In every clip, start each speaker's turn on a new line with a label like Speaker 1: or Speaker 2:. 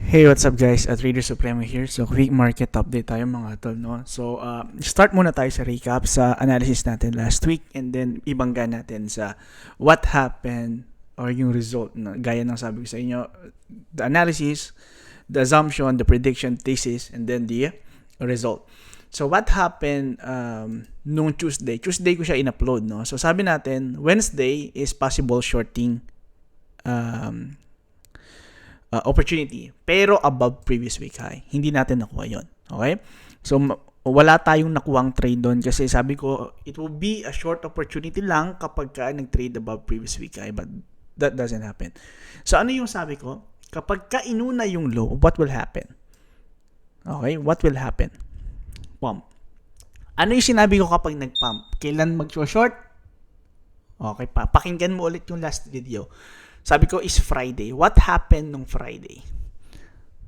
Speaker 1: Hey, what's up guys? At Trader Supremo here. So, quick market update tayo mga tol, no? So, start muna tayo sa recap sa analysis natin last week and then ibangga natin sa what happened or yung result, no? Gaya ng sabi ko sa inyo, the analysis, the assumption, the prediction, thesis, and then the result. So, what happened nung Tuesday? Tuesday ko siya in-upload, no? So, sabi natin, Wednesday is possible shorting opportunity pero above previous week high. Hindi natin nakuha yon. Okay? So, wala tayong nakuhang trade doon kasi sabi ko, it will be a short opportunity lang kapag ka nag-trade above previous week high, but that doesn't happen. So, ano yung sabi ko? Kapag ka inuna yung low, what will happen? Okay? What will happen? Pump. Ano yung sinabi ko kapag nag-pump? Kailan mag-short? Okay, pakinggan mo ulit yung last video. Sabi ko is Friday. What happened nung Friday?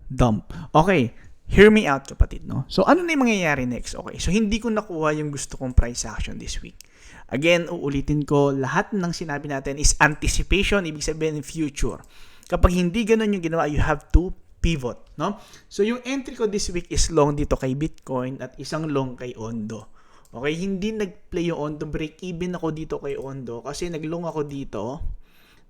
Speaker 1: Dump. Okay, hear me out kapatid, no? So, ano na yung mangyayari next? Okay, so hindi ko nakuha yung gusto kong price action this week. Again, uulitin ko, lahat ng sinabi natin is anticipation, ibig sabihin future. Kapag hindi ganun yung ginawa, you have to pivot, no? So, yung entry ko this week is long dito kay Bitcoin at isang long kay Ondo. Okay, hindi nag-play yung Ondo. Break even ako dito kay Ondo kasi nag-long ako dito.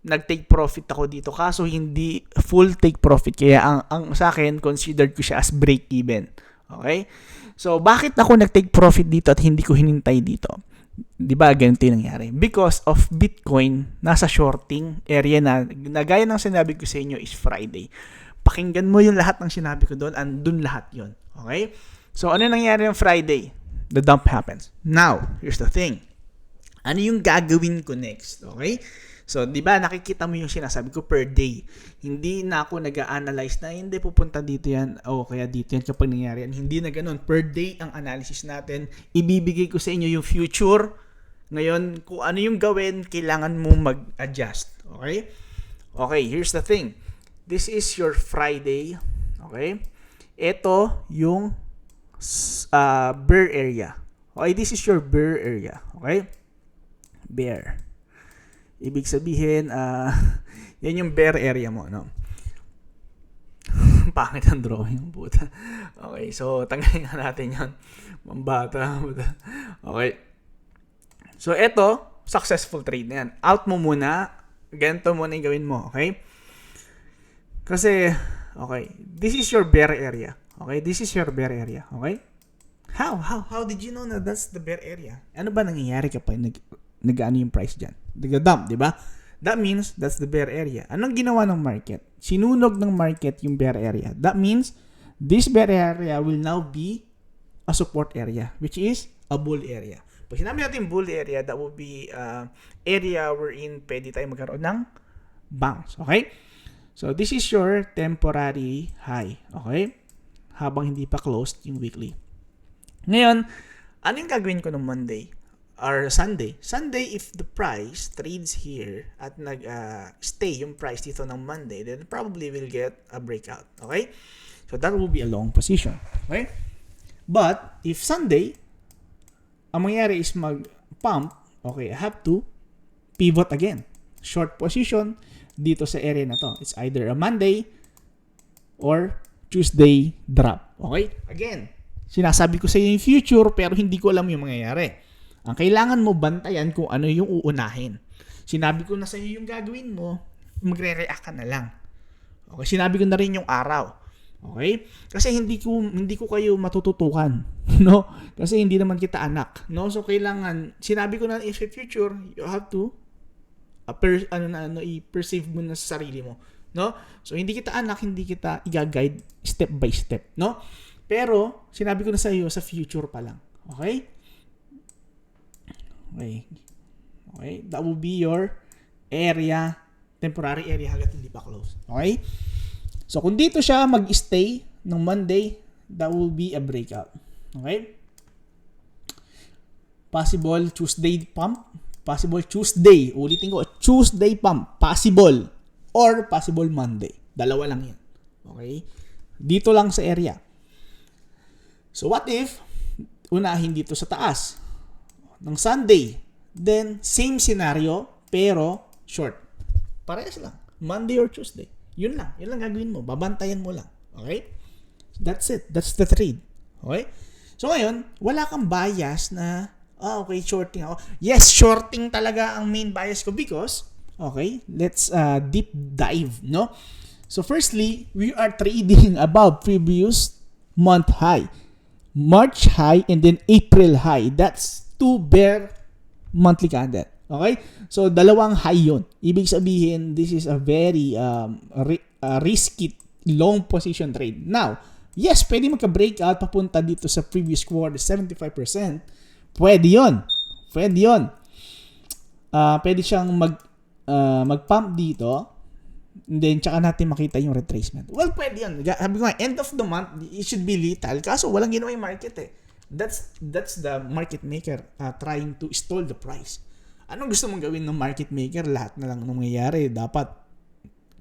Speaker 1: Nag-take profit ako dito kaso hindi full take profit kaya ang sa akin considered ko siya as break even. Okay? So bakit ako nag-take profit dito at hindi ko hinintay dito? 'Di ba ganito yung nangyari? Because of Bitcoin nasa shorting area na gaya ng sinabi ko sa inyo is Friday. Pakinggan mo yung lahat ng sinabi ko doon, andun lahat 'yon. Okay? So ano nangyari ng Friday? The dump happens. Now, here's the thing. Ano yung gagawin ko next? Okay? So, di ba nakikita mo yung sinasabi ko per day. Hindi na ako nag-a-analyze na hindi pupunta dito yan o kaya dito yan kapag nangyari yan. Hindi na ganun. Per day ang analysis natin. Ibibigay ko sa inyo yung future. Ngayon, kung ano yung gawin, kailangan mo mag-adjust. Okay? Okay, here's the thing. This is your Friday. Okay? Ito yung bear area. Okay, this is your bear area. Okay? Bear. Ibig sabihin, yan yung bear area mo, no? Pangit ang drawing, puta. Okay, so tanggalin nga natin yan. Mambata. Okay. So, eto, successful trade na yan. Out mo muna. Ganito muna yung gawin mo, okay? Kasi, okay, this is your bear area. Okay, this is your bear area, okay? How did you know na that's the bear area? Ano ba nangyayari kapag nag-ano yung price dyan? Nag-dump, di ba? That means that's the bear area. Anong ginawa ng market? Sinunog ng market yung bear area. That means this bear area will now be a support area, which is a bull area. Pag sinabi natin bull area, that will be area wherein pwede tayo magkaroon ng bounce. Okay? So, this is your temporary high. Okay? Habang hindi pa closed yung weekly. Ngayon, ano yung gagawin ko ng Monday? Or Sunday. Sunday, if the price trades here at nag-stay yung price dito ng Monday, then probably will get a breakout. Okay? So, that will be a long position. Okay? But, if Sunday, ang mangyari is mag-pump, okay, I have to pivot again. Short position dito sa area na to. It's either a Monday or Tuesday drop. Okay? Again, sinasabi ko sa iyo yung future pero hindi ko alam yung mangyayari. Ang kailangan mo bantayan kung ano yung uunahin. Sinabi ko na sa iyo yung gagawin mo, magre-react ka na lang. Okay, sinabi ko na rin yung araw. Okay? Kasi hindi ko kayo matututukan, no? Kasi hindi naman kita anak, no? So kailangan sinabi ko na if future, you have to i-perceive mo na sa sarili mo, no? So hindi kita anak, hindi kita i-guide step by step, no? Pero sinabi ko na sa iyo sa future pa lang. Okay? Okay, that will be your area, temporary area hanggat hindi pa close. Okay? So, kung dito siya mag-stay ng Monday, that will be a breakout. Okay? Possible Tuesday pump, possible Tuesday, ulitin ko, Tuesday pump, possible, or possible Monday. Dalawa lang yan. Okay? Dito lang sa area. So, what if unahin dito sa taas ng Sunday, then same scenario pero short. Parehas lang. Monday or Tuesday. Yun lang gagawin mo. Babantayan mo lang. Okay? That's it. That's the trade. Okay? So ngayon, wala kang bias na, okay, shorting ako. Yes, shorting talaga ang main bias ko because, okay, let's deep dive, no? So firstly, we are trading above previous month high, March high, and then April high. That's 2 bear monthly candle. Okay? So dalawang high yun. Ibig sabihin, this is a very risky long position trade. Now, yes, pwede magka-breakout papunta dito sa previous quarter, 75%. Pwede yun. Pwede yun. Pwede siyang mag-pump dito. And then, tsaka natin makita yung retracement. Well, pwede yun. Sabi ko nga, end of the month, it should be lethal. Kaso, walang ginawa yung market eh. That's the market maker trying to stall the price. Anong gusto mong gawin ng market maker? Lahat na lang nangyayari. Dapat,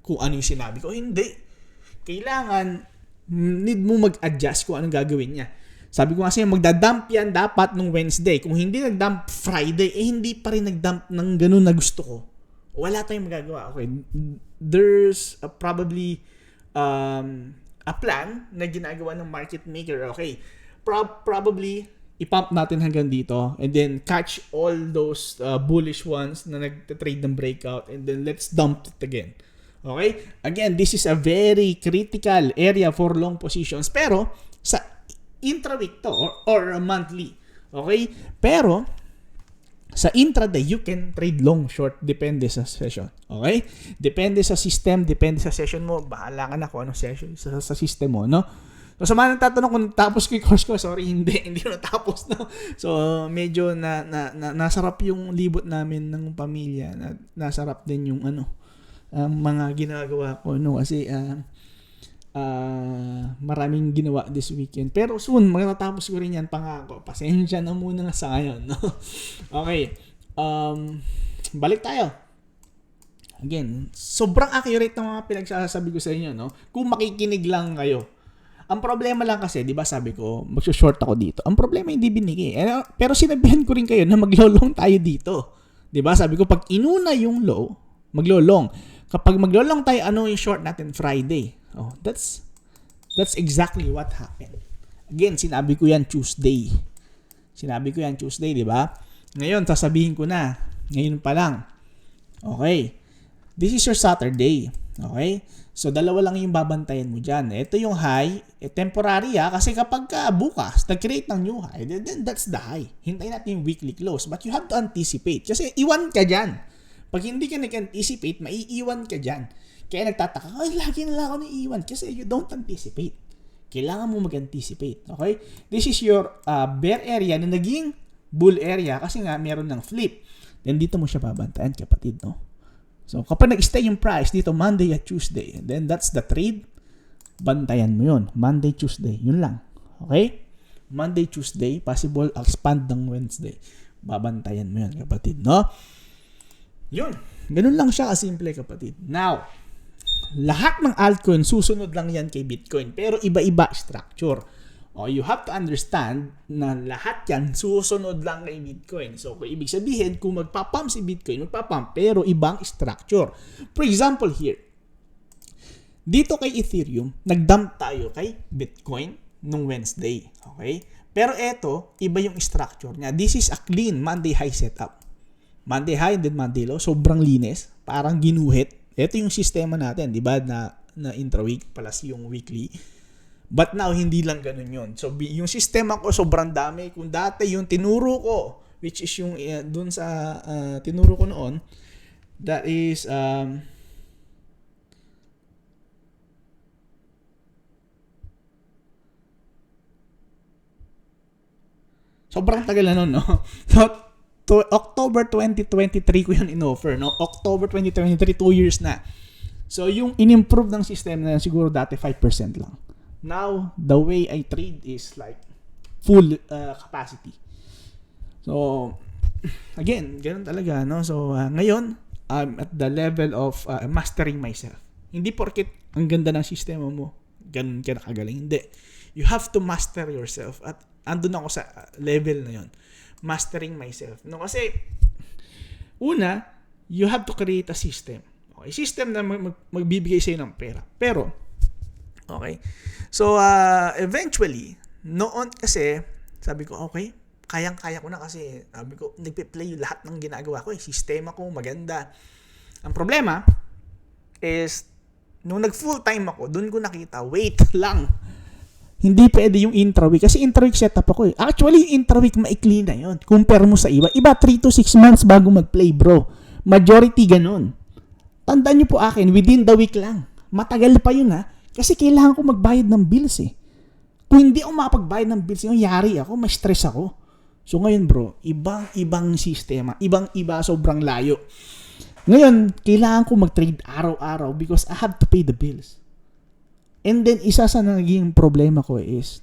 Speaker 1: kung ano yung sinabi ko, hindi. Kailangan, need mo mag-adjust kung anong gagawin niya. Sabi ko kasi, magdadump yan dapat nung Wednesday. Kung hindi nagdump Friday, hindi pa rin nagdump ng ganun na gusto ko. Wala tayong magagawa. Okay, there's probably a plan na ginagawa ng market maker. Okay, probably ipump natin hanggang dito and then catch all those bullish ones na nag-trade ng breakout and then let's dump it again. Okay? Again, this is a very critical area for long positions. Pero, sa intra-week to or monthly. Okay? Pero, sa intraday, you can trade long, short. Depende sa session. Okay? Depende sa system, depende sa session mo. Bahala ka na kung anong session sa system mo, no? So, sa mga nagtatanong kung natapos ko yung course ko, sorry, hindi ko natapos, no? So, medyo nasarap yung libot namin ng pamilya. Nasarap din yung mga ginagawa ko, no? Kasi maraming ginawa this weekend, pero soon matatapos ko rin yan, pangako. Pasensya na muna sa ngayon, no? Okay, balik tayo. Again, sobrang accurate ng mga pinagsasabi ko sa inyo, no? Kung makikinig lang kayo. Ang problema lang kasi, di ba sabi ko, magsushort ako dito. Ang problema hindi binigay. Pero sinabihan ko rin kayo na maglolong tayo dito. Di ba sabi ko, pag inuna yung low, maglolong. Kapag maglolong tayo, ano yung short natin? Friday. Oh, that's exactly what happened. Again, sinabi ko yan Tuesday. Di ba? Ngayon, sasabihin ko na. Ngayon pa lang. Okay. This is your Saturday. Okay? So, dalawa lang yung babantayan mo dyan. Ito yung high. Temporary kasi kapag bukas, nag-create ng new high, then that's the high. Hintayin natin yung weekly close. But you have to anticipate. Kasi iwan ka dyan. Pag hindi ka nag-anticipate, maiiwan ka dyan. Kaya nagtataka, lagi na lang ako naiiwan. Kasi you don't anticipate. Kailangan mo mag-anticipate. Okay? This is your bear area na naging bull area kasi nga meron ng flip. Then dito mo siya babantayan, kapatid, no? So, kapag nag-stay yung price dito Monday at Tuesday, then that's the trade. Bantayan mo yun. Monday, Tuesday. Yun lang. Okay? Monday, Tuesday, possible expand ng Wednesday. Babantayan mo yun, kapatid, no? Yun. Ganun lang siya kasimple, kapatid. Now, lahat ng altcoin, susunod lang yan kay Bitcoin. Pero iba-iba structure. You have to understand na lahat yan susunod lang kay Bitcoin. So, kung ibig sabihin, kung magpapump si Bitcoin, magpapump, pero ibang structure. For example here, dito kay Ethereum, nag-dump tayo kay Bitcoin nung Wednesday. Okay? Pero eto, iba yung structure niya. This is a clean Monday high setup. Monday high and then Monday low. Sobrang linis. Parang ginuhit. Ito yung sistema natin, di ba? Na intra-week plus yung weekly. But now, hindi lang ganun yun. So, yung sistema ko sobrang dami. Kung dati yung tinuro ko, which is yung dun sa tinuro ko noon, that is sobrang tagal na nun, no? So, October 2023 ko yun in-offer, no? October 2023, 2 years na. So, yung in-improve ng system na siguro dati 5% lang. Now, the way I trade is like full capacity. So, again, ganun talaga, no? So, ngayon, I'm at the level of mastering myself. Hindi porket ang ganda ng sistema mo, ganun ka nakagaling. Hindi. You have to master yourself. At andun ako sa level na yon. Mastering myself. No, kasi, una, you have to create a system. Okay? System na magbibigay sa'yo ng pera. Pero, Okay? So, eventually, noon kasi, sabi ko, okay, kayang-kaya ko na kasi, sabi ko, nagpe-play lahat ng ginagawa ko. Sistema ko, maganda. Ang problema is, nung nag-full time ako, doon ko nakita, wait lang. Hindi pwede yung intra-week. Kasi intra-week setup ako eh. Actually, yung intra-week maikli na yun. Compare mo sa iba. Iba, 3 to 6 months bago mag-play, bro. Majority ganun. Tandaan nyo po akin, within the week lang. Matagal pa yun ha. Kasi kailangan ko magbayad ng bills eh. Kung hindi ako makapagbayad ng bills, yung yari ako, may stress ako. So ngayon bro, ibang sistema. Ibang-iba, sobrang layo. Ngayon, kailangan ko mag-trade araw-araw because I have to pay the bills. And then, isa sa naging problema ko is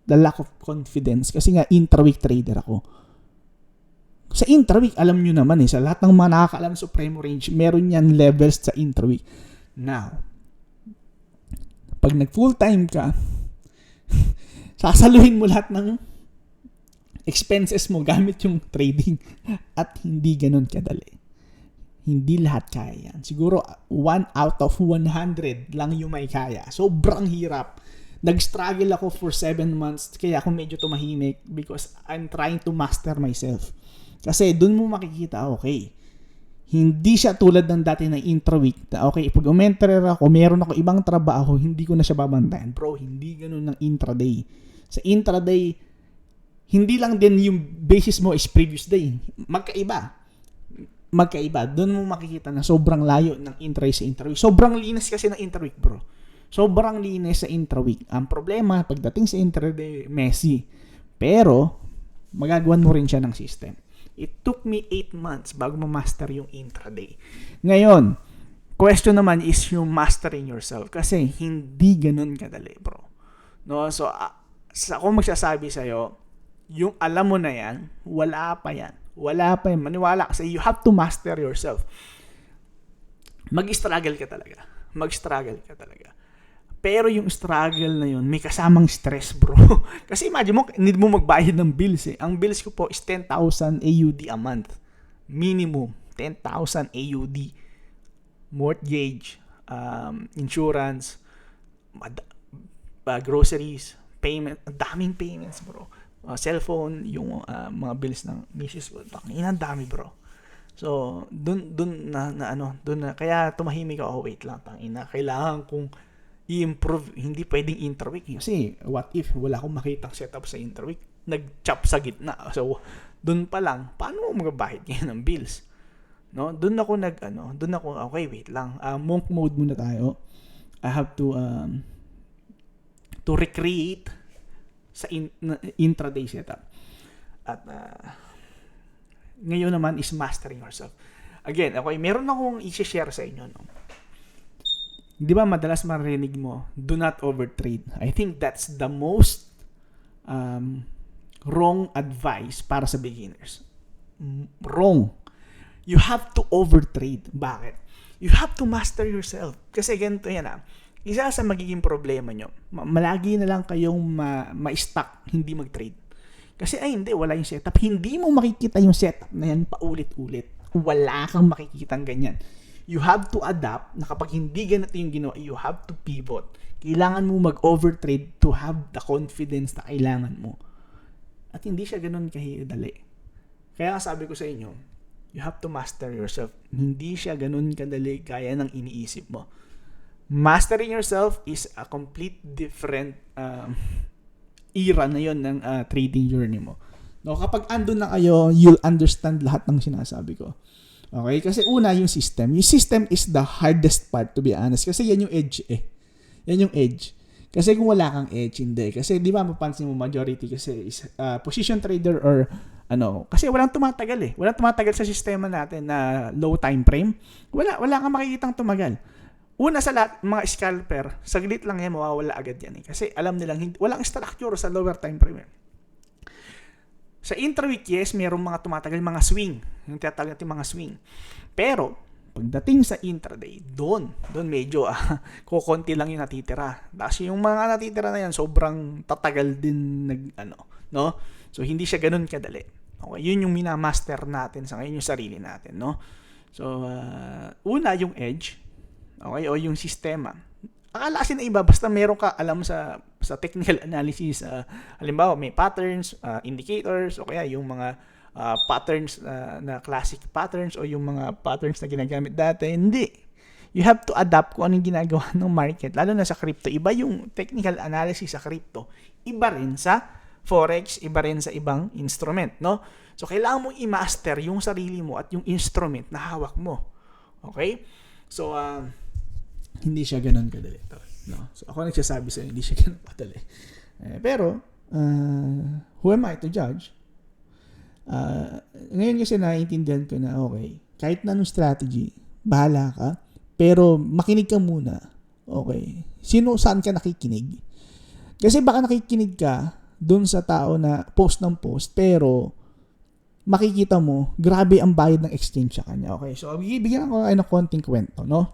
Speaker 1: the lack of confidence kasi nga intra-week trader ako. Sa intra-week, alam nyo naman sa lahat ng mga nakakaalam sa Supremo Range, meron yan levels sa intra-week. Now, pag nag-full time ka, sasaluhin mo lahat ng expenses mo gamit yung trading at hindi ganun kadali. Hindi lahat kaya yan. Siguro 1 out of 100 lang yung may kaya. Sobrang hirap. Nag-struggle ako for 7 months kaya ako medyo tumahimik because I'm trying to master myself. Kasi dun mo makikita, okay, hindi siya tulad ng dati na intra-week na okay, pag umenter ako, meron ako ibang trabaho, hindi ko na siya babantayan. Bro, hindi ganun ng intraday. Sa intraday, hindi lang din yung basis mo is previous day. Magkaiba. Doon mo makikita na sobrang layo ng intra sa intra-week. Sobrang linis kasi ng intra-week, bro. Sobrang linis sa intra-week. Ang problema, pagdating sa intra-day, messy. Pero, magagawan mo rin siya ng system. It took me 8 months bago ma-master yung intraday. Ngayon, question naman is yung mastering yourself. Kasi hindi ganun kadali, bro. No? So, kung magsasabi sa'yo, yung alam mo na yan, wala pa yan. Wala pa yan. Maniwala kasi you have to master yourself. Mag-struggle ka talaga. Pero yung struggle na yun, may kasamang stress, bro. Kasi imagine mo, need mo magbayad ng bills eh. Ang bills ko po is 10,000 AUD a month. Minimum. 10,000 AUD. Mortgage, insurance, groceries, payment, daming payments, bro. Cellphone, yung mga bills ng misis ko. Ang dami, bro. So, dun na kaya tumahimik ako, wait lang, tangina. Kailangan kong i-improve, hindi pwedeng intra-week. Kasi, what if wala akong makitang setup sa intra-week? Nag-chop sa gitna. So, dun pa lang, paano mo magbabayad ngayon ng bills? No? Dun ako, okay, wait lang. Monk mode muna tayo. I have to recreate sa intraday setup. At ngayon naman is mastering yourself. Again, okay, meron akong i-share sa inyo. No? Di ba madalas marinig mo, do not overtrade. I think that's the most wrong advice para sa beginners. Wrong. You have to overtrade. Bakit? You have to master yourself. Kasi ganito yan isa sa magiging problema nyo, malagi na lang kayong ma-stuck, hindi mag-trade. Kasi hindi, wala yung setup. Hindi mo makikita yung setup na yan paulit-ulit. Wala kang makikitang ganyan. You have to adapt na kapag hindi ganito yung ginawa, you have to pivot. Kailangan mo mag-overtrade to have the confidence na kailangan mo. At hindi siya ganun kahidali. Kaya sabi ko sa inyo, you have to master yourself. Hindi siya ganun kadali kaya ng iniisip mo. Mastering yourself is a complete different era na yon ng trading journey mo. No, kapag andun na kayo, you'll understand lahat ng sinasabi ko. Okay? Kasi una, yung system. Yung system is the hardest part, to be honest. Kasi yan yung edge eh. Yan yung edge. Kasi kung wala kang edge, hindi. Kasi di ba mapansin mo, majority kasi is position trader or kasi walang tumatagal eh. Walang tumatagal sa sistema natin na low time frame. Wala kang makikitang tumagal. Una sa lahat, mga scalper, saglit lang yan, mawawala agad yan eh. Kasi alam nilang, walang structure sa lower time frame. Sa intra-week, yes, mayroong mga tumatagal, mga swing. Yung tinatawag natin mga swing. Pero, pagdating sa intraday, doon medyo, kukunti lang yung natitira. Kasi yung mga natitira na yan, sobrang tatagal din, no? So, hindi siya ganun kadali. Okay, yun yung minamaster natin sa ngayon, yung sarili natin, no? So, una, yung edge. Okay, o yung sistema. Akala kasi na iba, basta meron ka alam sa technical analysis, halimbawa may patterns, indicators, o kaya yung mga patterns na classic patterns o yung mga patterns na ginagamit dati. Hindi. You have to adapt kung anong ginagawa ng market. Lalo na sa crypto. Iba yung technical analysis sa crypto. Iba rin sa forex, iba rin sa ibang instrument, no? So, kailangan mong i-master yung sarili mo at yung instrument na hawak mo. Okay? So, hindi siya ganun kadali. No? So, ako nagsasabi sa'yo, hindi siya ganun kadali. Pero, who am I to judge? Ngayon kasi naiintindihan ko na, okay, kahit na anong strategy, bahala ka, pero makinig ka muna. Okay. Saan ka nakikinig? Kasi baka nakikinig ka dun sa tao na post ng post, pero makikita mo, grabe ang bayad ng exchange sa kanya. Okay, so bigyan ko kayo ng konting kwento, no?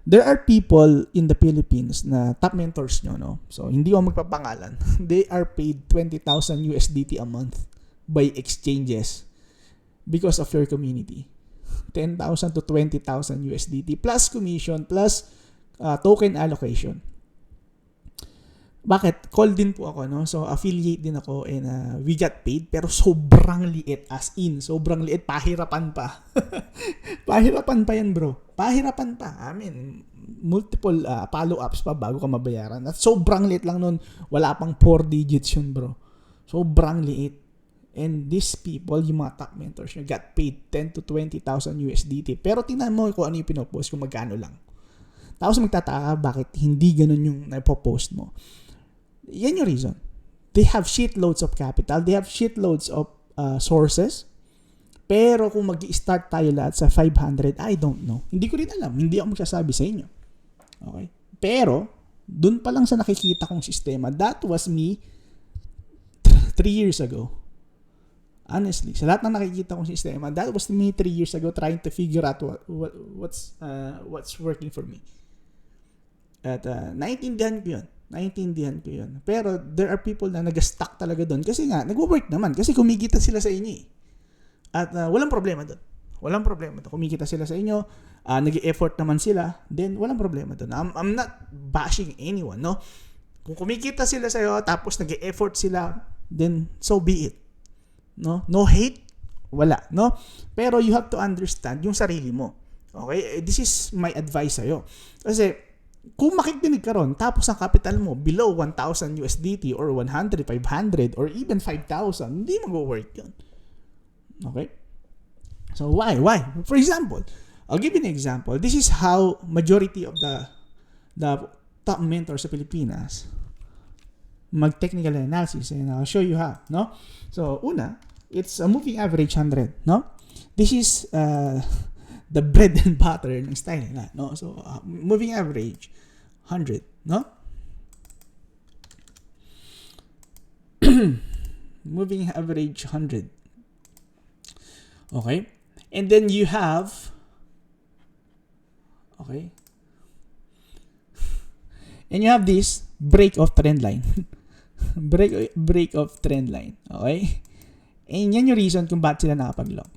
Speaker 1: There are people in the Philippines na top mentors nyo, no? So, hindi ko magpapangalan. They are paid 20,000 USDT a month by exchanges because of your community. 10,000 to 20,000 USDT plus commission plus token allocation. Bakit? Call din po ako, no? So, affiliate din ako and we got paid pero sobrang liit, as in, sobrang liit, pahirapan pa. Pahirapan pa yan, bro. Pahirapan pa. I mean, multiple follow-ups pa bago ka mabayaran. At sobrang liit lang nun. Wala pang 4 digits yun, bro. Sobrang liit. And these people, yung mga top mentors nyo, got paid 10 to 20,000 USDT. Pero tingnan mo kung ano yung pinopost, kung magkano lang. Tapos magtataka ka bakit hindi ganun yung napopost mo. Yan yung reason. They have shitloads of capital. They have shitloads of sources. Pero kung mag-i-start tayo lahat sa 500, I don't know. Hindi ko rin alam. Hindi ako magsasabi sa inyo. Okay? Pero, dun pa lang sa nakikita kong sistema, that was me 3 years ago. Honestly, sa lahat ng nakikita kong sistema, that was me 3 years ago trying to figure out what's working for me. At naintindihan ko yun. Pero there are people na nag-stuck talaga doon kasi nga, nag-work naman. Kasi kumikita sila sa inyo eh. At walang problema doon. Kumikita sila sa inyo, nag-e-effort naman sila, then walang problema doon. I'm not bashing anyone, no? Kung kumikita sila sa iyo, tapos nag-e-effort sila, then so be it. No hate, wala, no? Pero you have to understand yung sarili mo. Okay? This is my advice sa'yo. Kasi, kung makikinig ka ron, tapos ang capital mo below 1,000 USDT or 100, 500, or even 5,000, hindi mag-work yun. Okay? So, why? For example, I'll give you an example. This is how majority of the top mentors sa Pilipinas mag-technical analysis, and I'll show you how, no? So, una, it's a moving average 100, no? This is the bread and butter ng style nila, no? So, moving average 100, no? Moving average 100. Okay? And then you have, okay? And you have this break of trend line. break of trend line. Okay? And yan yung reason kung bakit sila nakapag-long.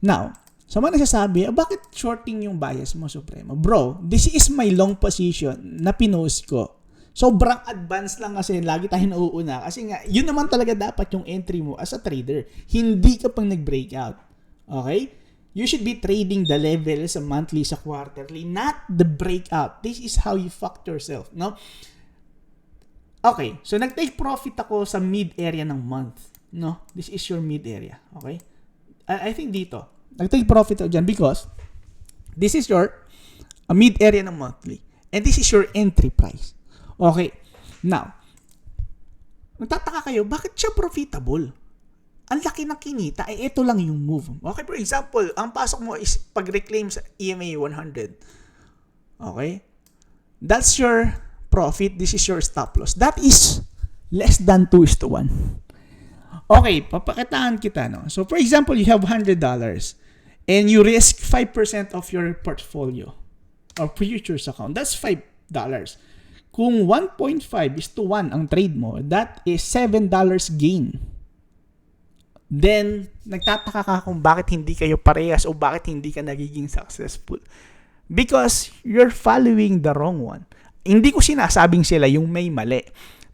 Speaker 1: Now, sa mga nagsasabi, bakit shorting yung bias mo, Supremo? Bro, this is my long position na pinost ko. Sobrang advanced lang kasi lagi tayong nauuna. Kasi nga, yun naman talaga dapat yung entry mo as a trader. Hindi ka pang nag-breakout. Okay? You should be trading the level sa monthly, sa quarterly, not the breakout. This is how you fucked yourself. No? Okay, so nag-take profit ako sa mid-area ng month. No? This is your mid-area. Okay? I think dito. Nag-take profit ako dyan because this is your mid-area ng monthly. And this is your entry price. Okay. Now, magtataka kayo, bakit siya profitable? Ang laki ng kinita, ito lang yung move. Okay, for example, ang pasok mo is pag-reclaim sa EMA 100. Okay? That's your profit. This is your stop loss. That is less than 2:1. Okay, papakitaan kita, no? So, for example, you have $100 and you risk 5% of your portfolio or futures account. That's $5. Kung 1.5:1 ang trade mo, that is $7 gain. Then, nagtataka ka kung bakit hindi kayo parehas o bakit hindi ka nagiging successful. Because you're following the wrong one. hindi ko sinasabing sila yung may mali.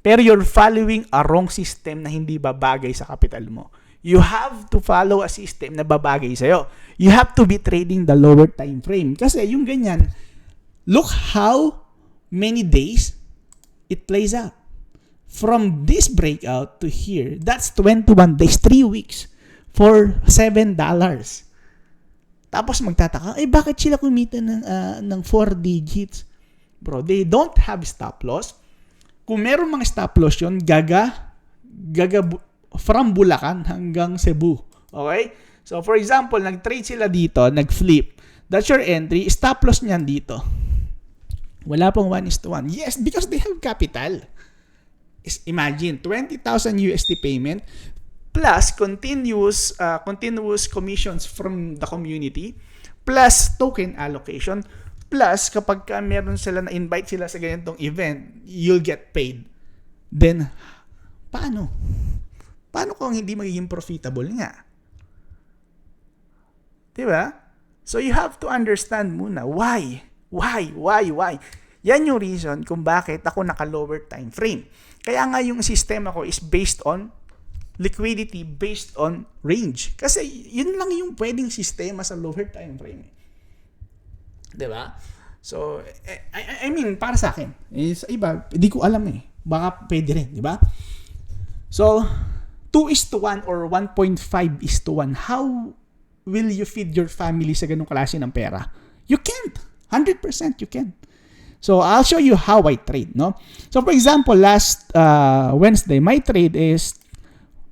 Speaker 1: Pero you're following a wrong system na hindi babagay sa capital mo. You have to follow a system na babagay sa'yo. You have to be trading the lower time frame. Kasi yung ganyan, look how many days it plays out. From this breakout to here, that's 21 days, 3 weeks for $7. Tapos magtataka, bakit sila kumita ng 4 digits? Bro, they don't have stop loss. Kung meron mga stop loss yun, gaga from Bulacan hanggang Cebu. Okay? So, for example, nag-trade sila dito, nag-flip. That's your entry. Stop loss niyan dito. Wala pong 1:1. Yes, because they have capital. Imagine, 20,000 USD payment plus continuous commissions from the community plus token allocation plus kapag meron sila na invite sila sa ganitong event, you'll get paid. Then, paano? Paano kung hindi magiging profitable nga? Diba? So, you have to understand muna why. Yan yung reason kung bakit ako naka-lower time frame. Kaya nga yung sistema ko is based on liquidity, based on range. Kasi yun lang yung pwedeng sistema sa lower time frame. Diba? So, I mean, para sa akin, sa iba, hindi ko alam Baka pwede rin, diba? So, 2:1 or 1.5:1, how will you feed your family sa ganung klase ng pera? You can't. 100% you can't. So, I'll show you how I trade, no? So, for example, last Wednesday, my trade is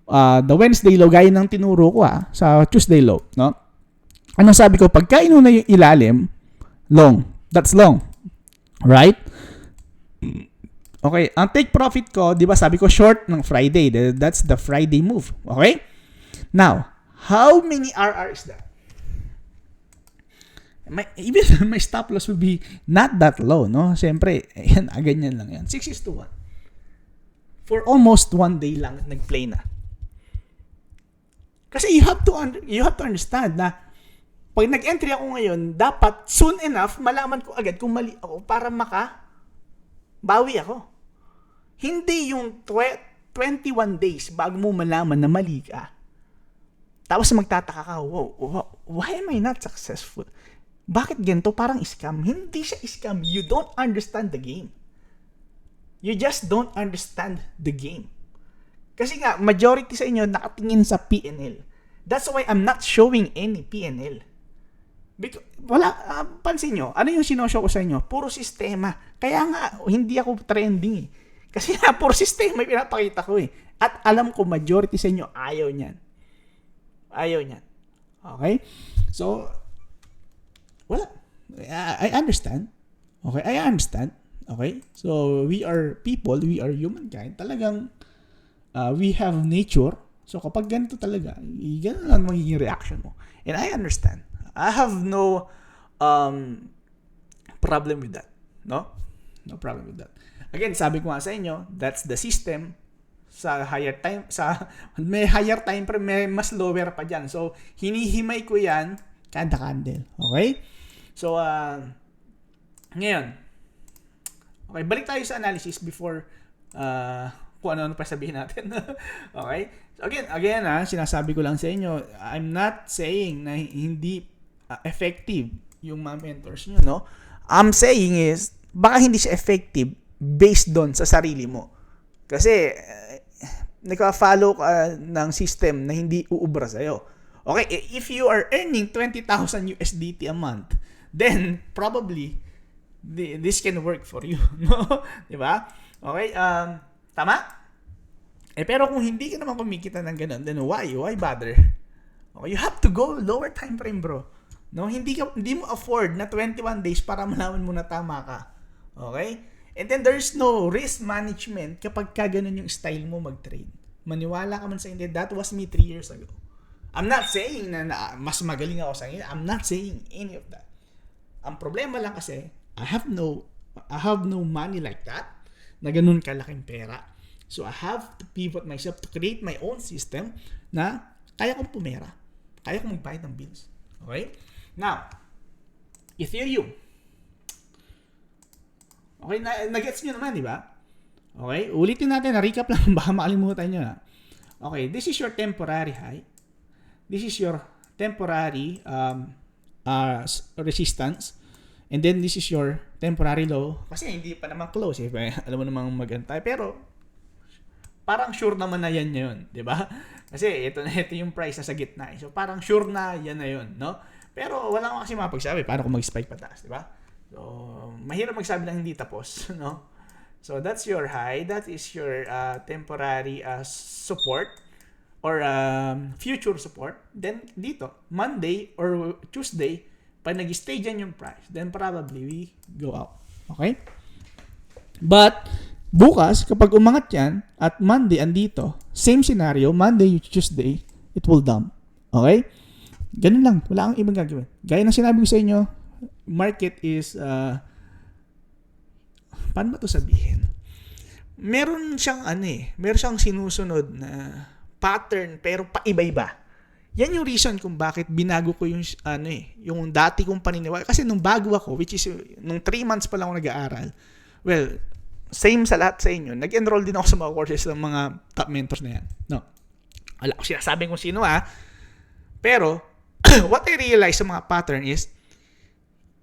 Speaker 1: the Wednesday low, gaya ng tinuro ko sa Tuesday low, no? Anong sabi ko? Pagka inuna yung ilalim, long. That's long. Right? Okay. Ang take profit ko, di ba sabi ko short ng Friday. That's the Friday move. Okay? Now, how many RR is that? Even my stop loss will be not that low, no? Siyempre, ganyan lang yan. 6:1. For almost 1 day lang, nag-play na. Kasi you have to understand na pag nag-entry ako ngayon, dapat soon enough malaman ko agad kung mali ako para bawi ako. Hindi yung 21 days bago mo malaman na mali ka. Tapos magtataka ka, wow, why am I not successful? Bakit ganito? Parang scam. Hindi siya scam. You don't understand the game. You just don't understand the game. Kasi nga, majority sa inyo nakatingin sa PNL. That's why I'm not showing any PNL. Because, pansin nyo, ano yung sinoshow ko sa inyo? Puro sistema. Kaya nga, hindi ako trending Kasi nga, puro sistema yung pinapakita ko At alam ko, majority sa inyo, ayaw niyan. Okay? So, wala. I understand. Okay? I understand. Okay? So, we are people, we are humankind. Talagang, we have nature. So, kapag ganito talaga, ganun lang magiging reaction mo. And I understand. I have no problem with that. No? No problem with that. Again, sabi ko nga sa inyo, that's the system. Sa higher time, may higher time pero may mas lower pa dyan. So, hinihimay ko yan kada candle. Okay? So, ngayon, okay, balik tayo sa analysis before kung ano pa sabihin natin. Okay? So, again, sinasabi ko lang sa inyo, I'm not saying na hindi effective yung mga mentors nyo, no? I'm saying is, baka hindi siya effective based doon sa sarili mo. Kasi, nagka-follow ka ng system na hindi uubra sa'yo. Okay, if you are earning 20,000 USDT a month, then probably this can work for you, no? 'Di ba? Okay, tama? Pero kung hindi ka naman kumikita ng ganun, then why bother? Okay, you have to go lower time frame, bro. No, hindi mo afford na 21 days para malaman mo na tama ka. Okay? And then there's no risk management kapag ka ganun yung style mo mag-trade. Maniwala ka man sa hindi, that was me 3 years ago. I'm not saying na mas magaling ako sa inyo. I'm not saying any of that. Ang problema lang kasi, I have no money like that, na ganun kalaking pera. So I have to pivot myself to create my own system na kaya kong pumera. Kaya kong magbayad ng bills. Okay? Now, Ethereum. Okay, na-gets nyo naman, di ba? Okay, ulitin natin, na-recap lang, baka makalimutan nyo. Okay, this is your temporary high. This is your temporary resistance. And then this is your temporary low. Kasi hindi pa naman close. Alam mo namang magantay. Pero, parang sure naman na yan yun. Di ba? Kasi ito yung price na sa gitna. So, parang sure na yan na yun. No? Pero, wala akong kasi mapagsabi. Paano kung mag-spike pataas? Di ba? So, mahirap magsabi lang hindi tapos. No? So, that's your high. That is your temporary support or future support. Then, dito, Monday or Tuesday, pag nag-stay dyan yung price, then probably we go out. Okay? But, bukas, kapag umangat yan, at Monday andito, same scenario, Monday, Tuesday, it will dump. Okay? Ganun lang. Wala kang ibang gagawin. Gaya ng sinabi ko sa inyo, market is paano ba ito sabihin? Meron siyang meron siyang sinusunod na pattern pero paiba-iba. Yan yung reason kung bakit binago ko yung yung dati kong paniniwala. Kasi nung bago ako, which is nung 3 months pa lang ako nag-aaral, well, same sa lahat sa inyo, nag-enroll din ako sa mga courses ng mga top mentors na yan. No. Wala ko sinasabi kung sino pero, what I realized sa mga pattern is,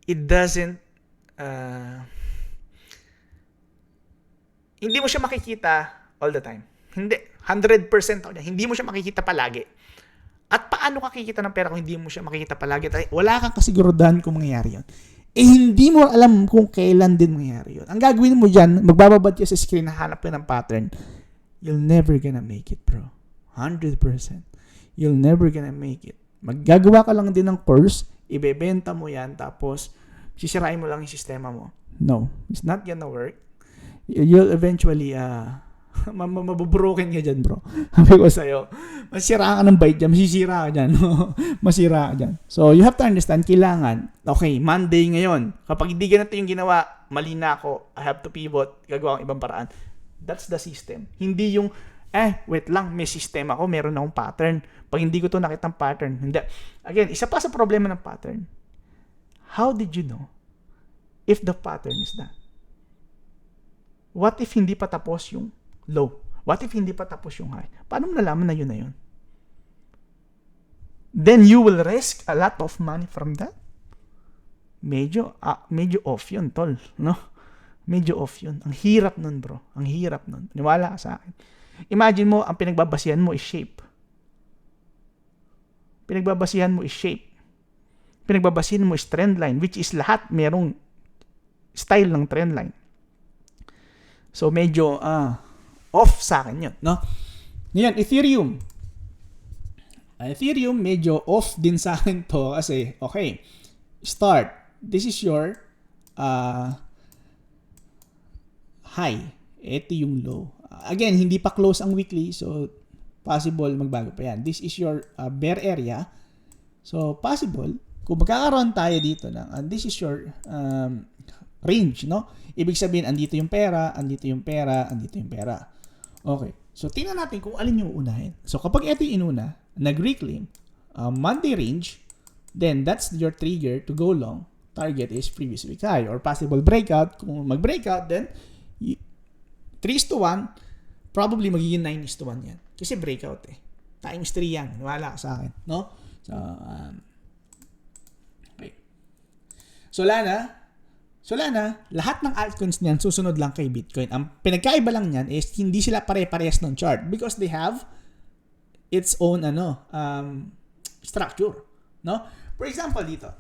Speaker 1: it doesn't hindi mo siya makikita all the time. Hindi. 100% ako niya. Hindi mo siya makikita palagi. At paano ka kikita ng pera kung hindi mo siya makikita palagi? Wala kang kasigurudahan kung mangyayari yun. Hindi mo alam kung kailan din mangyayari yun. Ang gagawin mo dyan, magbababad ka sa screen, nahanap ka ng pattern, you'll never gonna make it, bro. 100%. You'll never gonna make it. Maggagawa ka lang din ng course, ibebenta mo yan, tapos sisirain mo lang yung sistema mo. No. It's not gonna work. You'll eventually mabubroken ka dyan, bro. Sabi ko sa'yo, masira ka ng bite dyan, masisira ka dyan. Masira ka dyan. So, you have to understand, kailangan, okay, Monday ngayon, kapag hindi ganito yung ginawa, mali na ako, I have to pivot, gagawa ng ibang paraan. That's the system. Hindi yung, wait lang, may system ako, meron akong pattern. Pag hindi ko to nakitang pattern, hindi. Again, isa pa sa problema ng pattern, how did you know if the pattern is that? What if hindi pa tapos yung low? What if hindi pa tapos yung high? Paano mo nalaman na yun na yun? Then you will risk a lot of money from that? Medyo off yun, tol. No? Medyo off yun. Ang hirap nun, bro. Ang hirap nun. Niwala ka sa akin. Imagine mo, ang pinagbabasihan mo is shape. Pinagbabasihan mo is shape. Pinagbabasihan mo is trend line, which is lahat merong style ng trend line. So, medyo off sa akin yun, no? Ngayon, Ethereum. Ethereum, medyo off din sa akin to kasi, okay, start. This is your high. Ito yung low. Again, hindi pa close ang weekly, so possible magbago pa yan. This is your bear area. So, possible, kung magkakaroon tayo dito ng, this is your range, no? Ibig sabihin, andito yung pera, andito yung pera, andito yung pera. Okay. So, tingnan natin kung alin yung unahin. So, kapag ito yung inuna, nag-reclaim, Monday range, then that's your trigger to go long. Target is previous week high or possible breakout. Kung mag-breakout, then 3:1, probably magiging 9:1 yan. Kasi breakout Times 3 yan. Wala ka sa akin. No? So, okay. Solana, lahat ng altcoins niyan susunod lang kay Bitcoin. Ang pinagkaiba lang niyan is hindi sila pare-parehas ng chart because they have its own structure, no? For example dito.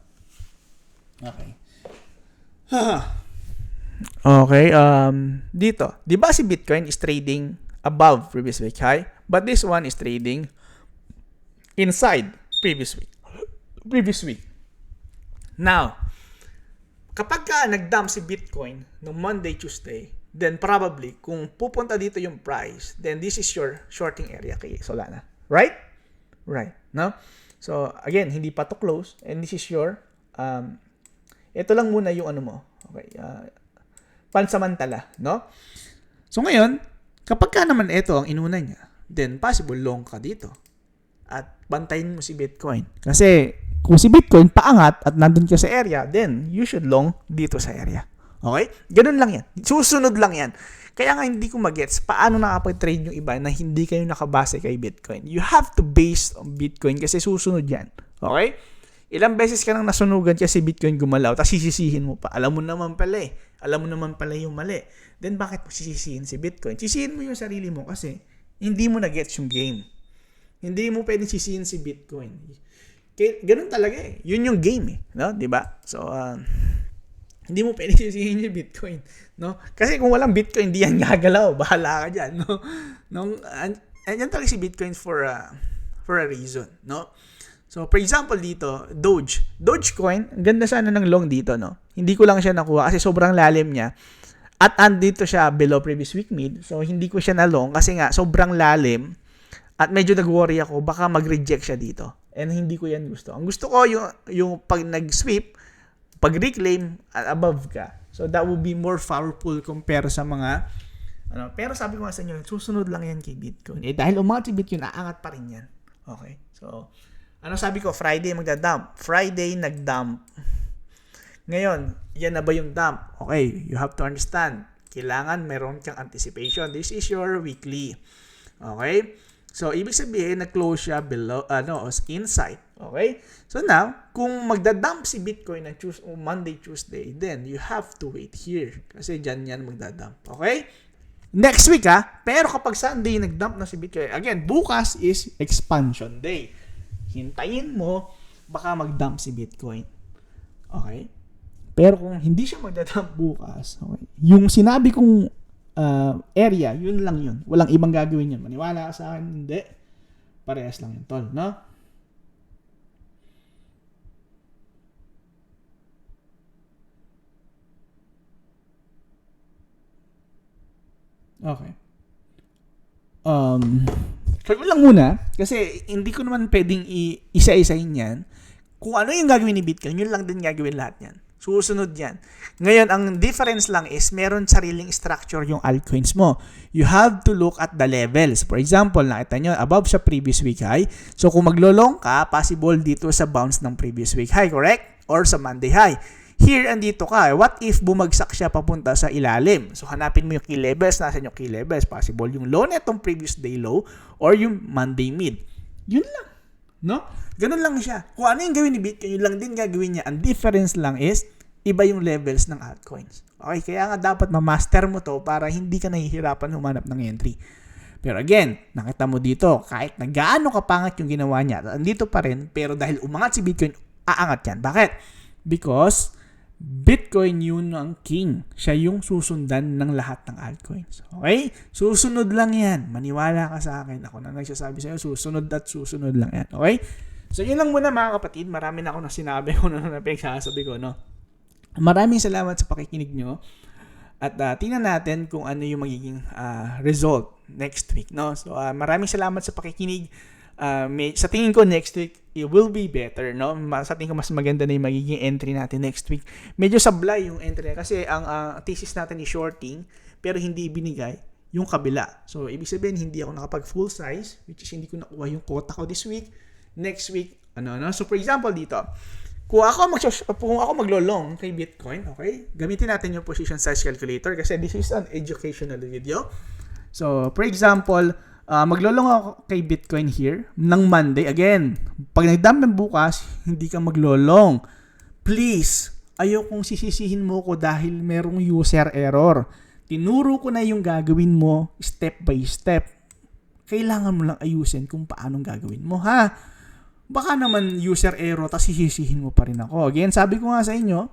Speaker 1: Okay. Okay, dito. 'Di ba si Bitcoin is trading above previous week high, but this one is trading inside previous week. Now, kapag ka nag-dump si Bitcoin no Monday, Tuesday, then probably, kung pupunta dito yung price, then this is your shorting area kay Solana. Right? Right. No? So, again, hindi pa to close, and this is your, ito lang muna yung mo. Okay. Pansamantala. No? So, ngayon, kapag ka naman ito ang inuna niya, then possible long ka dito. At bantayin mo si Bitcoin. Kasi, kung si Bitcoin paangat at nandun ka sa area, then you should long dito sa area. Okay? Ganun lang yan. Susunod lang yan. Kaya nga hindi ko magets paano nakapag-trade yung iba na hindi kayo nakabase kay Bitcoin. You have to base on Bitcoin kasi susunod yan. Okay? Ilang beses ka nang nasunugan kasi Bitcoin gumalaw, tapos sisisihin mo pa. Alam mo naman pala eh. Alam mo naman pala yung mali. Then bakit mo sisisihin si Bitcoin? Sisihin mo yung sarili mo kasi hindi mo na-gets yung game. Hindi mo pwedeng sisihin si Bitcoin. Kaya, ganun talaga eh. Yun yung game eh. No? Diba? So, hindi mo pwedeng sisihin si Bitcoin. No? Kasi kung walang Bitcoin, hindi yan gagalaw. Bahala ka dyan. No? Yan talaga si Bitcoin for a reason. No? So, for example dito, Dogecoin, ganda sana ng long dito, no? Hindi ko lang siya nakuha kasi sobrang lalim niya. At andito siya below previous week mid. So, hindi ko siya na long kasi nga sobrang lalim. At medyo nag-worry ako, baka mag-reject siya dito. And hindi ko yan gusto. Ang gusto ko yung pag nag-sweep, pag-reclaim, at above ka. So, that would be more powerful compare sa mga, pero sabi ko nga sa inyo, susunod lang yan kay Bitcoin. Dahil umangat si Bitcoin, aangat pa rin yan. Okay? So, sabi ko? Friday magda-dump. Friday nag-dump. Ngayon, yan na ba yung dump? Okay, you have to understand. Kailangan meron kang anticipation. This is your weekly. Okay? So, ibig sabihin, nag-close siya below, inside. Okay? So now, kung magda-dump si Bitcoin na Monday, Tuesday, then you have to wait here. Kasi dyan yan magda-dump. Okay? Next week pero kapag Sunday nag-dump na si Bitcoin, again, bukas is expansion day. Hintayin mo, baka mag-dump si Bitcoin. Okay? Pero kung hindi siya magda-dump bukas, okay, yung sinabi kong area, yun lang yun. Walang ibang gagawin yun. Maniwala ka sa akin, hindi. Parehas lang yun, tol, no? Okay. Sabi lang muna, kasi hindi ko naman pwedeng isa-isahin yan. Kung ano yung gagawin ni Bitcoin, yun lang din gagawin lahat yan. Susunod yan. Ngayon, ang difference lang is meron sariling structure yung altcoins mo. You have to look at the levels. For example, nakita nyo, above sa previous week high. So, kung maglolong ka, possible dito sa bounce ng previous week high, correct? Or sa Monday high. Here, andito ka. What if bumagsak siya papunta sa ilalim? So, hanapin mo yung key levels. Nasaan yung key levels? Possible yung low netong previous day low or yung Monday mid. Yun lang. No? Ganun lang siya. Kung ano yung gawin ni Bitcoin, yun lang din gagawin niya. Ang difference lang is, iba yung levels ng altcoins. Okay? Kaya nga dapat ma-master mo to para hindi ka nahihirapan humanap ng entry. Pero again, nakita mo dito, kahit na gaano kapangat yung ginawa niya, andito pa rin, pero dahil umangat si Bitcoin, aangat yan. Bakit? Because Bitcoin yun ang king. Siya yung susundan ng lahat ng altcoins. Okay? Susunod lang yan. Maniwala ka sa akin. Ako na nagsasabi sa'yo, susunod at susunod lang yan. Okay? So, yun lang muna mga kapatid. Marami na ako na sinabi ko na pinagsasabi ko, no? Maraming salamat sa pakikinig nyo. At tingnan natin kung ano yung magiging result next week, no? So, maraming salamat sa pakikinig. Sa tingin ko next week it will be better, no? Sa tingin ko mas maganda na yung magiging entry natin next week. Medyo sablay yung entry kasi ang thesis natin is shorting pero hindi ibinigay yung kabila. So ibig sabihin hindi ako nakapag full size, which is hindi ko nakuha yung quota ko this week. Next week so for example dito, kung ako maglo-long kay Bitcoin, okay? Gamitin natin yung position size calculator kasi this is an educational video. So for example, maglolong ako kay Bitcoin here ng Monday. Again, pag nag-dump ng bukas, hindi ka maglolong. Please, ayokong sisisihin mo ko dahil merong user error. Tinuro ko na yung gagawin mo step by step. Kailangan mo lang ayusin kung paanong gagawin mo, ha? Baka naman user error tapos sisisihin mo pa rin ako. Again, sabi ko nga sa inyo,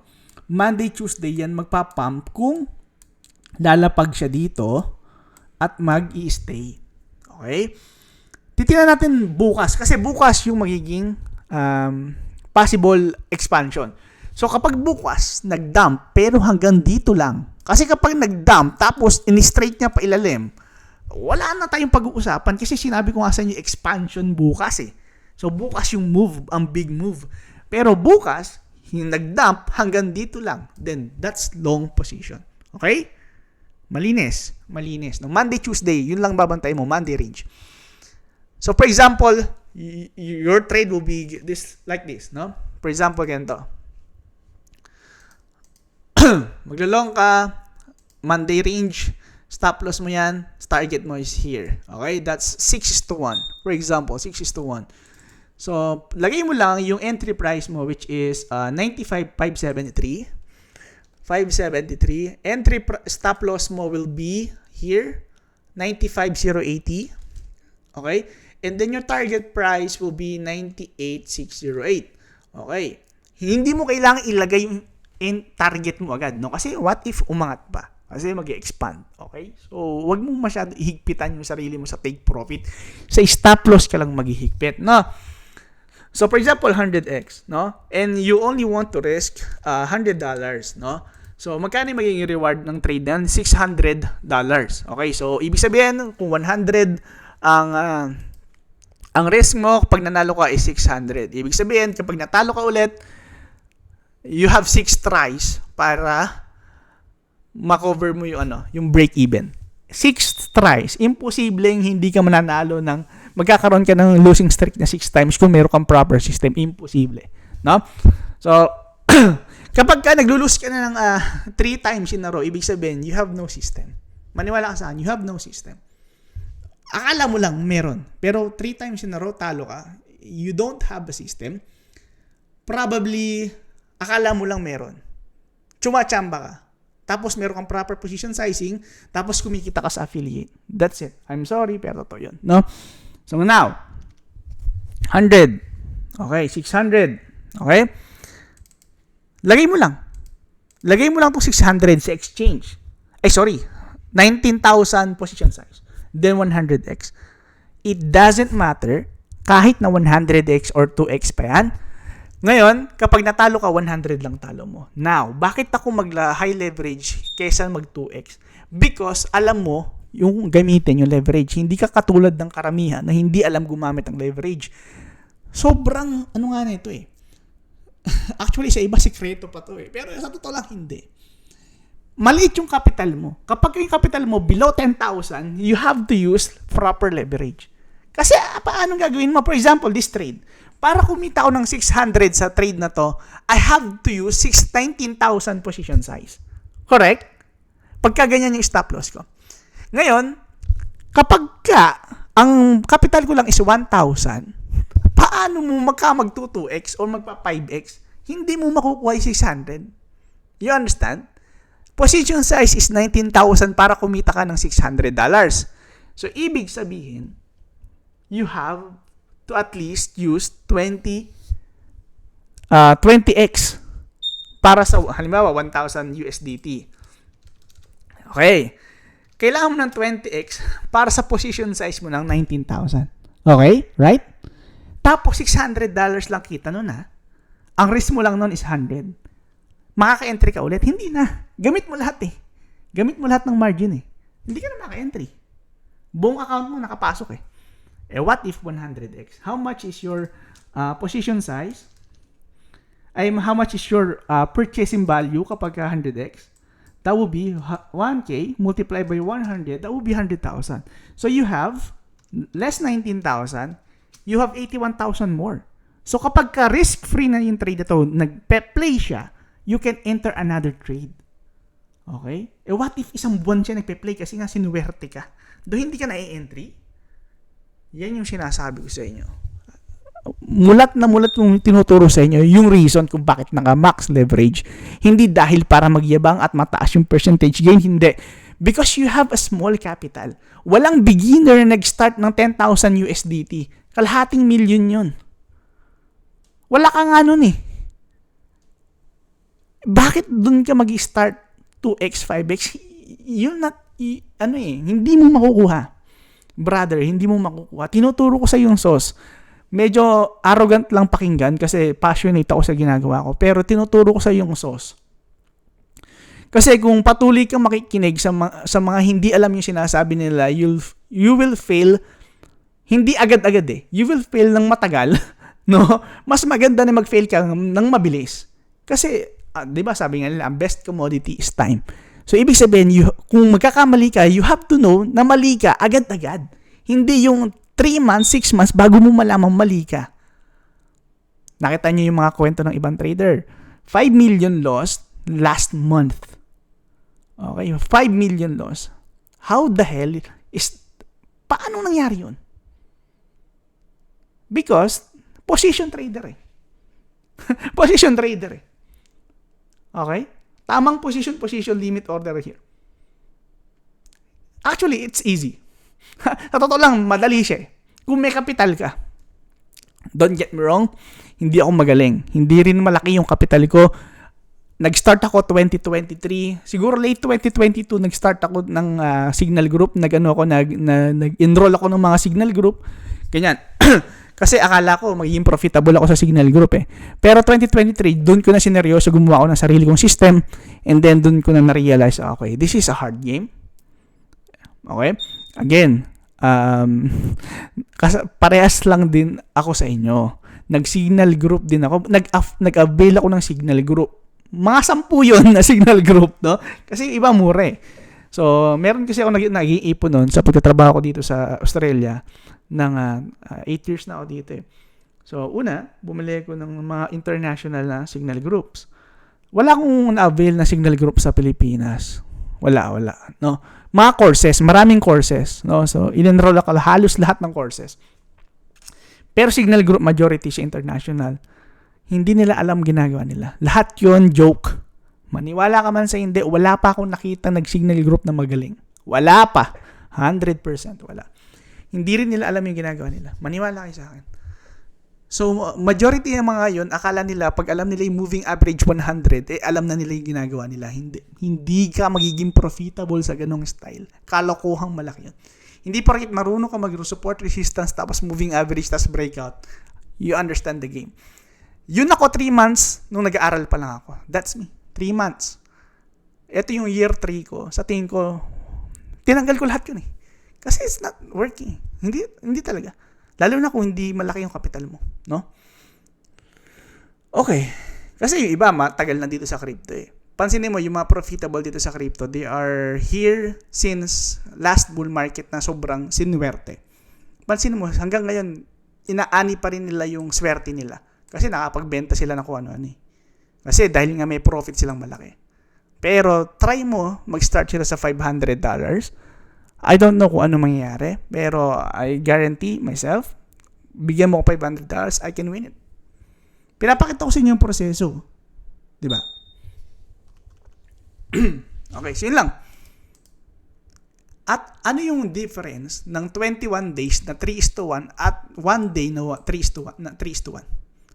Speaker 1: Monday, Tuesday yan magpapump kung lalapag siya dito at mag-i-stay. Okay? Titingnan natin bukas kasi bukas yung magiging possible expansion. So kapag bukas nag-dump pero hanggang dito lang. Kasi kapag nag-dump tapos in-straight niya pa ilalim, wala na tayong pag-uusapan kasi sinabi ko nga sa inyo expansion bukas eh. So bukas yung move, ang big move. Pero bukas, yung nag-dump hanggang dito lang. Then that's long position. Okay? Malinis. No, Monday, Tuesday, yun lang babantay mo, Monday range. So, for example, your trade will be like this, no? For example, ganito. maglo-long ka, Monday range, stop loss mo yan, target mo is here. Okay? That's 6:1. For example, 6:1. So, lagay mo lang yung entry price mo which is 95,573. 573. Stop loss mo will be here, 95,080. Okay? And then your target price will be 98,608. Okay? Hindi mo kailangan ilagay yung target mo agad, no? Kasi what if umangat pa? Kasi mag-expand. Okay? So, wag mo masyado ihigpitan yung sarili mo sa take profit. Sa stop loss ka lang maghihigpit, no? So, for example, 100x, no? And you only want to risk $100, no? So, magkano yung magiging reward ng trade yan? $600. Okay? So, ibig sabihin, kung 100 ang risk mo kapag nanalo ka is 600. Ibig sabihin, kapag natalo ka ulit, you have 6 tries para makover mo yung break even. 6 tries. Imposibleng hindi ka mananalo ng magkakaroon ka ng losing streak na 6 times kung meron kang proper system. Imposible. No? So, kapag ka naglo-lose ka na ng 3 times in a row, ibig sabihin, you have no system. Maniwala ka sa akin, you have no system. Akala mo lang meron. Pero 3 times in a row, talo ka. You don't have a system. Probably, akala mo lang meron. Chumachamba ka. Tapos meron kang proper position sizing, tapos kumikita ka sa affiliate. That's it. I'm sorry, pero to yun. No? So now, 100. Okay, 600. Okay? Lagay mo lang. Lagay mo lang itong 600 sa exchange. 19,000 position size. Then 100x. It doesn't matter kahit na 100x or 2x pa yan. Ngayon, kapag natalo ka, 100 lang talo mo. Now, bakit ako mag-high leverage kaysa mag-2x? Because alam mo yung gamitin yung leverage. Hindi ka katulad ng karamihan na hindi alam gumamit ng leverage. Sobrang, ano nga na ito eh. Actually, sa iba, sikreto pa to eh. Pero sa totoo lang, hindi. Maliit yung capital mo. Kapag yung capital mo below 10,000, you have to use proper leverage. Kasi paano gagawin mo? For example, this trade. Para kumita ako ng 600 sa trade na to, I have to use 19,000 position size. Correct? Pagka ganyan yung stop loss ko. Ngayon, kapag ang capital ko lang is 1,000, paano mo mag-2x or magpa-5x? Hindi mo makukuha yung 600. You understand? Position size is 19,000 para kumita ka ng $600. So, ibig sabihin, you have to at least use 20x para sa, halimbawa, 1,000 USDT. Okay. Kailangan mo ng 20x para sa position size mo ng 19,000. Okay? Right? Tapos, $600 lang kita nun ha. Ang risk mo lang nun is 100. Makaka-entry ka ulit? Hindi na. Gamit mo lahat eh. Gamit mo lahat ng margin eh. Hindi ka na maka-entry. Buong account mo nakapasok eh. What if 100x? How much is your position size? How much is your purchasing value kapag 100x? That would be 1K multiplied by 100. That would be 100,000. So you have less 19,000. You have 81,000 more. So kapag ka risk-free na yung trade na to, nag-play siya, you can enter another trade. Okay? What if isang buwan siya nagpe-play kasi nga sinuwerte ka? Doon hindi ka na-entry? Yan yung sinasabi ko sa inyo. Mulat na mulat yung tinuturo sa inyo yung reason kung bakit naka-max leverage. Hindi dahil para magyabang at mataas yung percentage gain. Hindi. Because you have a small capital. Walang beginner na nag-start ng 10,000 USDT. Kalahating milyon yun. Wala ka nga nun eh. Bakit dun ka mag-start 2x, 5x? Hindi mo makukuha. Brother, hindi mo makukuha. Tinuturo ko sa yung sauce. Medyo arrogant lang pakinggan kasi passionate ako sa ginagawa ko. Pero tinuturo ko sa yung sauce. Kasi kung patuloy kang makikinig sa mga hindi alam yung sinasabi nila, you will fail. Hindi agad-agad eh. You will fail ng matagal. No? Mas maganda na mag-fail ka ng mabilis. Kasi, di ba sabi nga nila, ang best commodity is time. So, ibig sabihin, kung magkakamali ka, you have to know na mali ka agad-agad. Hindi yung 3 months, 6 months bago mo malamang mali ka. Nakita niyo yung mga kwento ng ibang trader. 5 million lost, last month. Okay, 5 million loss. How the hell paano nangyari yun? Because, position trader eh. Position trader eh. Okay? Tamang position limit order here. Actually, it's easy. Sa totoo lang, madali siya eh. Kung may kapital ka, don't get me wrong, hindi ako magaling. Hindi rin malaki yung kapital ko. Nag-start ako 2023. Siguro late 2022, nag-start ako ng Signal Group. Nag-enroll ako ng mga Signal Group. Ganyan. Kasi akala ko magiging profitable ako sa Signal Group eh. Pero 2023, doon ko na sineryoso gumawa ako ng sarili kong system. And then doon ko na na-realize, okay, this is a hard game. Okay? Again, parehas lang din ako sa inyo. Nag-Signal Group din ako. Nag-avail ako ng Signal Group. Mga 10 yun na Signal Group, no? Kasi iba mura eh. So, meron kasi ako nag-iipon nun sa pagtatrabaho ko dito sa Australia ng 8 years na ako dito eh. So, una, bumili ko ng mga international na Signal Groups. Wala akong na-avail na Signal Group sa Pilipinas. Wala, no? Mga courses, maraming courses, no? So, in-enroll ako halos lahat ng courses. Pero Signal Group majority siya international. Hindi nila alam ginagawa nila. Lahat yon joke. Maniwala ka man sa hindi, wala pa akong nakita nag-Signal Group na magaling. Wala pa. 100% wala. Hindi rin nila alam yung ginagawa nila. Maniwala kayo sa akin. So, majority ng mga yon, akala nila, pag alam nila yung moving average 100, alam na nila yung ginagawa nila. Hindi ka magiging profitable sa ganong style. Kalokohang malaki yun. Hindi porket marunong ka mag-support resistance, tapos moving average, tapos breakout. You understand the game. Yun ako 3 months nung nag-aaral pa lang ako. That's me. 3 months. Ito yung year 3 ko. Sa tingin ko, tinanggal ko lahat yun eh. Kasi it's not working. Hindi talaga. Lalo na kung hindi malaki yung capital mo. No? Okay. Kasi yung iba, matagal na dito sa crypto eh. Pansinin mo, yung mga profitable dito sa crypto, they are here since last bull market na sobrang sinuwerte. Pansinin mo, hanggang ngayon, inaani pa rin nila yung swerte nila. Kasi nakapagbenta sila ng kung ano-ano eh. Kasi dahil nga may profit silang malaki. Pero try mo, mag-start sila sa $500. I don't know kung ano mangyayari. Pero I guarantee myself, bigyan mo ko $500, I can win it. Pinapakita ko sa inyo yung proseso. Diba? Okay, so yun lang. At ano yung difference ng 21 days na 3:1 at 1 day na 3:1?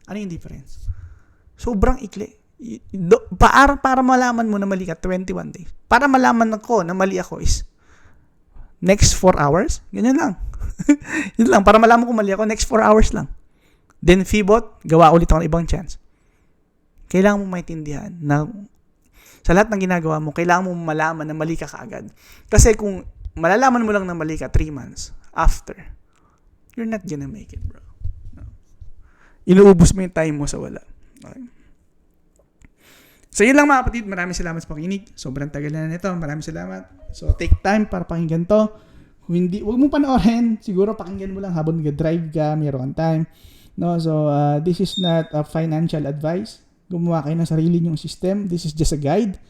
Speaker 1: Ano yung difference? Sobrang ikli. Para malaman mo na mali ka, 21 days. Para malaman ko na mali ako is next 4 hours. Ganyan lang. Yun lang. Para malaman ko mali ako, next 4 hours lang. Then Fibot, gawa ulit ako ng ibang chance. Kailangan mo maintindihan na sa lahat ng ginagawa mo, kailangan mo malaman na mali ka kaagad. Kasi kung malalaman mo lang na mali ka 3 months after, you're not gonna make it, bro. Inuubos mo yung time mo sa wala. Okay. So, yun lang mga kapatid. Maraming salamat sa pakikinig. Sobrang tagal na nito. Maraming salamat. So, take time para pakinggan to. Kung hindi, huwag mo panoorin. Siguro pakinggan mo lang habang nag-drive ka, mayroon kang time. No? So, this is not a financial advice. Gumawa kayo ng sarili nyong system. This is just a guide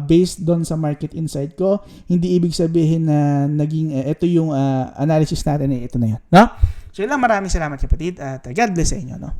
Speaker 1: based doon sa market insight ko. Hindi ibig sabihin na naging, ito yung analysis natin, ito na yun. No? So, yun lang. Maraming salamat kapatid. At God bless sa inyo. No?